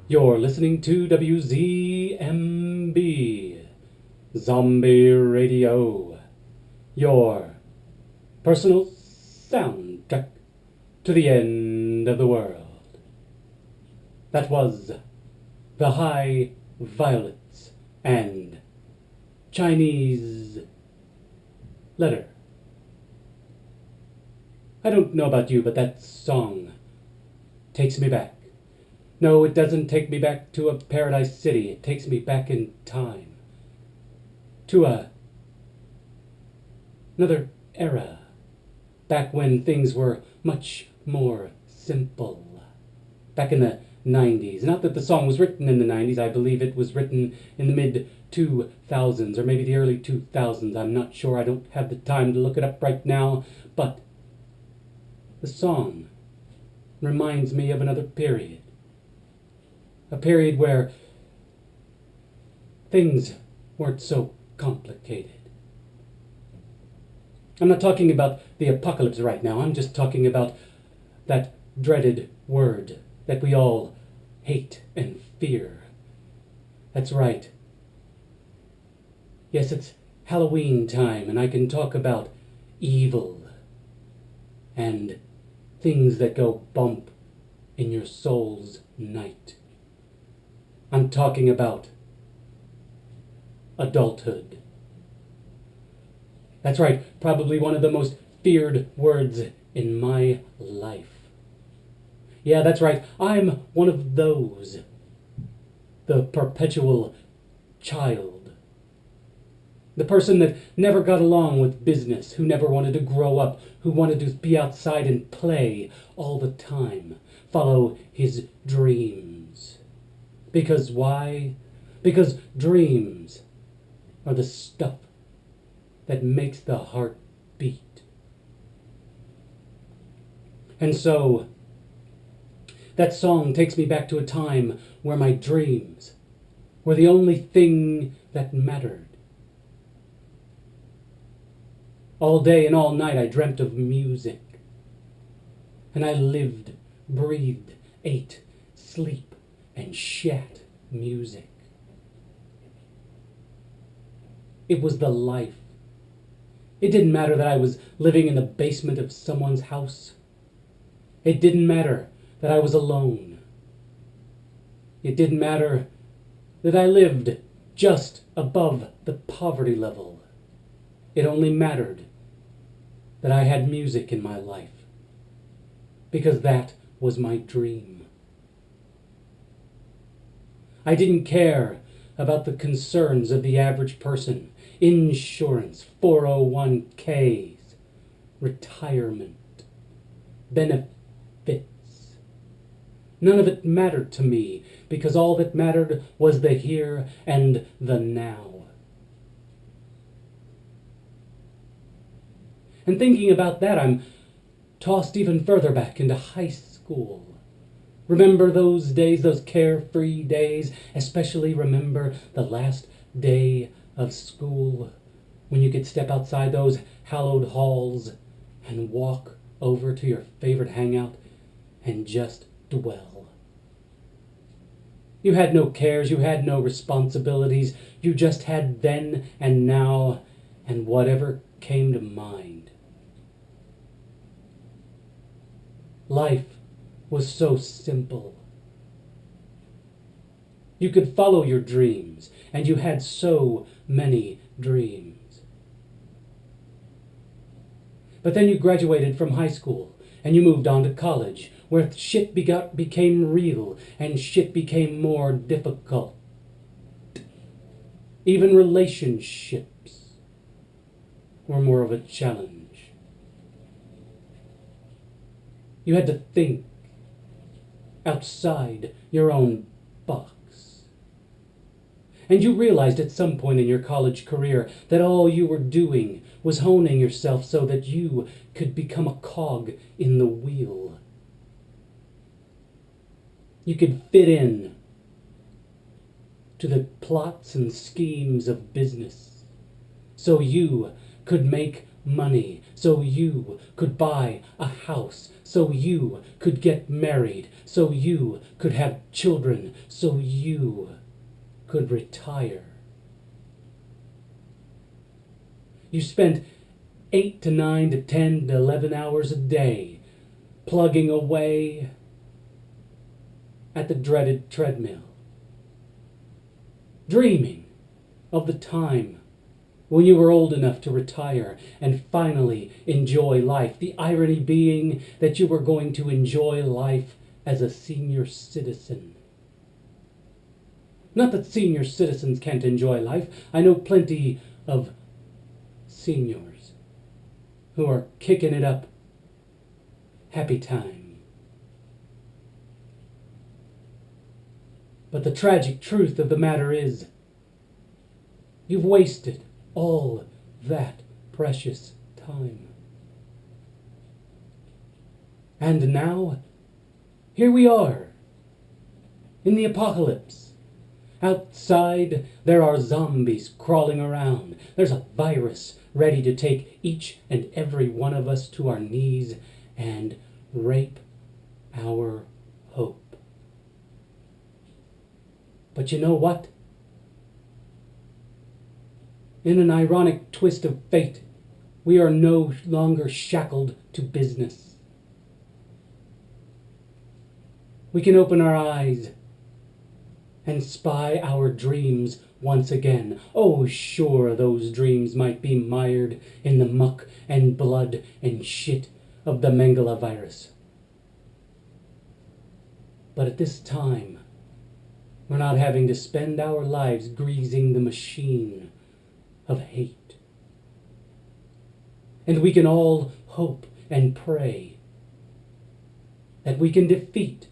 You're listening to WZMB Zombie Radio, your personal soundtrack to the end of the world. That was the High Violets and Chinese Letter. I don't know about you, but that song takes me back. No, it doesn't take me back to a paradise city. It takes me back in time. To another era. Back when things were much more simple. Back in the 90s. Not that the song was written in the 90s. I believe it was written in the mid-2000s or maybe the early 2000s. I'm not sure. I don't have the time to look it up right now. But the song reminds me of another period. A period where things weren't so complicated. I'm not talking about the apocalypse right now. I'm just talking about that dreaded word that we all hate and fear. That's right. Yes, it's Halloween time, and I can talk about evil and things that go bump in your soul's night. I'm talking about adulthood. That's right, probably one of the most feared words in my life. Yeah, that's right, I'm one of those. The perpetual child. The person that never got along with business, who never wanted to grow up, who wanted to be outside and play all the time, follow his dreams. Because why? Because dreams are the stuff that makes the heart beat. And so, that song takes me back to a time where my dreams were the only thing that mattered. All day and all night I dreamt of music. And I lived, breathed, ate, sleep, and shat music. It was the life. It didn't matter that I was living in the basement of someone's house. It didn't matter that I was alone. It didn't matter that I lived just above the poverty level. It only mattered that I had music in my life, because that was my dream. I didn't care about the concerns of the average person. Insurance, 401ks, retirement, benefits. None of it mattered to me, because all that mattered was the here and the now. And thinking about that, I'm tossed even further back into high school. Remember those days, those carefree days, especially remember the last day of school, when you could step outside those hallowed halls and walk over to your favorite hangout and just dwell. You had no cares, you had no responsibilities, you just had then and now and whatever came to mind. Life was so simple. You could follow your dreams, and you had so many dreams. But then you graduated from high school, and you moved on to college, where shit became real, and shit became more difficult. Even relationships were more of a challenge. You had to think outside your own box. And you realized at some point in your college career that all you were doing was honing yourself so that you could become a cog in the wheel. You could fit in to the plots and schemes of business, so you could make money so you could buy a house, so you could get married, so you could have children, so you could retire. You spent 8 to 9 to 10 to 11 hours a day plugging away at the dreaded treadmill, dreaming of the time when you were old enough to retire and finally enjoy life. The irony being that you were going to enjoy life as a senior citizen. Not that senior citizens can't enjoy life. I know plenty of seniors who are kicking it up. Happy time. But the tragic truth of the matter is, you've wasted all that precious time. And now, here we are, in the apocalypse. Outside, there are zombies crawling around. There's a virus ready to take each and every one of us to our knees and rape our hope. But you know what? In an ironic twist of fate, we are no longer shackled to business. We can open our eyes and spy our dreams once again. Oh, sure, those dreams might be mired in the muck and blood and shit of the Mengele virus. But at this time, we're not having to spend our lives greasing the machine of hate. And we can all hope and pray that we can defeat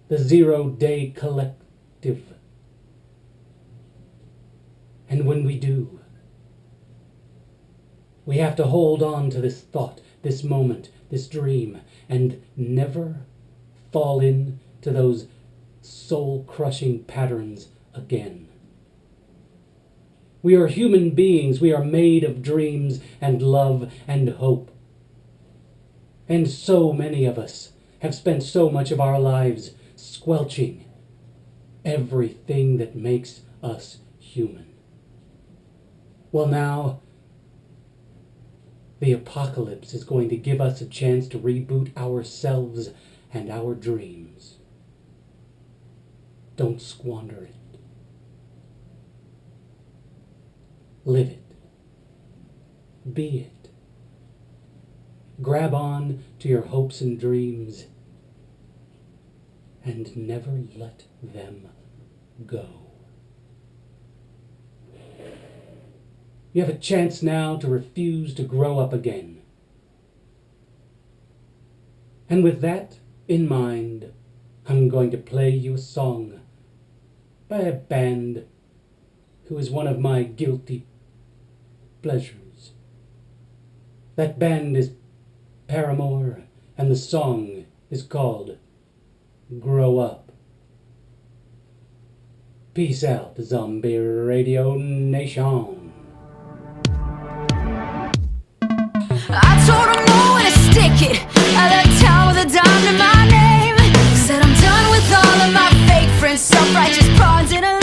the zero-day collective. And when we do, we have to hold on to this thought, this moment, this dream, and never fall into those soul-crushing patterns again. We are human beings. We are made of dreams and love and hope. And so many of us have spent so much of our lives squelching everything that makes us human. Well, now, the apocalypse is going to give us a chance to reboot ourselves and our dreams. Don't squander it. Live it. Be it. Grab on to your hopes and dreams and never let them go. You have a chance now to refuse to grow up again. And with that in mind, I'm going to play you a song by a band who is one of my guilty pleasures. That band is Paramore, and the song is called Grow Up. Peace out, Zombie Radio Nation. I told him no when to stick it at that town with a dime to my name. Said I'm done with all of my fake friends, self-righteous pawns in a